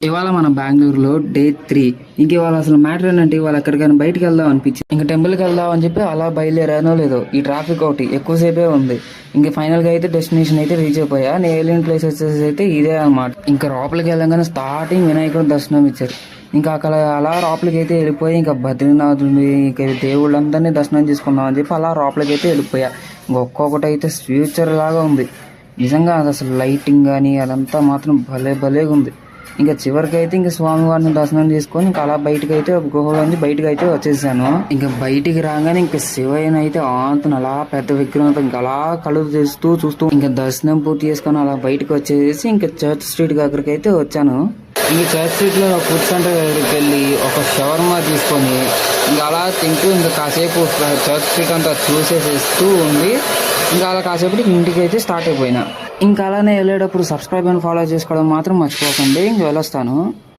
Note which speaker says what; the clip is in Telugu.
Speaker 1: ఇవాళ మన బెంగళూరులో డే 3. ఇంక ఇవాళ అసలు మ్యాటర్ ఏంటంటే ఇవాళ ఎక్కడికైనా బయటికి వెళ్దాం అనిపించింది. ఇంకా టెంపుల్కి వెళ్దాం అని చెప్పి అలా బయలుదేరానో లేదో ఈ ట్రాఫిక్ ఒకటి ఎక్కువసేపే ఉంది. ఇంకా ఫైనల్గా అయితే డెస్టినేషన్ అయితే రీచ్ అయిపోయా. నేను వెళ్ళిన ప్లేస్ వచ్చేసి అయితే ఇదే అనమాట. ఇంకా లోపలికి వెళ్ళగానే స్టార్టింగ్ వినాయకుడు దర్శనం ఇచ్చారు. ఇంకా అక్కడ అలా లోపలికి అయితే వెళ్ళిపోయి ఇంకా బద్రీనాథుని ఇంకా దేవుళ్ళందరినీ దర్శనం చేసుకుందాం అని చెప్పి అలా లోపలికి అయితే వెళ్ళిపోయా. ఇంకొక్కొక్కటి అయితే ఫ్యూచర్ లాగా ఉంది నిజంగా. అది అసలు లైటింగ్ కానీ అదంతా మాత్రం భలేగా ఉంది. ఇంకా చివరికి అయితే ఇంకా స్వామివారిని దర్శనం చేసుకొని ఇంకా అలా బయటకు అయితే గుహలోంచి బయటకు అయితే వచ్చేసాను. ఇంకా బయటికి రాగానే ఇంకా శివయ్యన అయితే ఆంతను అలా పెద్ద విగ్రహంతో ఇంకా అలా కళ్ళు తెరుస్తూ చూస్తూ ఇంకా దర్శనం పూర్తి చేసుకొని అలా బయటకు వచ్చేసి ఇంకా చర్చ్ స్ట్రీట్ దగ్గరికి అయితే వచ్చాను. ఇంక చర్చ్ స్ట్రీట్ లో ఫుడ్ సెంటర్ దగ్గరికి వెళ్ళి ఒక షవర్మా తీసుకొని ఇంకా అలా తింటూ ఇంకా కాసేపు చర్చ్ స్ట్రీట్ అంతా చూసేసేస్తూ ఉంది. ఇంకా అలా కాసేపటికి ఇంటికి అయితే స్టార్ట్ అయిపోయినా. ఇంకా అలానే వెళ్ళేటప్పుడు సబ్స్క్రైబ్ అండ్ ఫాలో చేసుకోవడం మాత్రం మర్చిపోకండి. ఇంక వెళ్ళొస్తాను.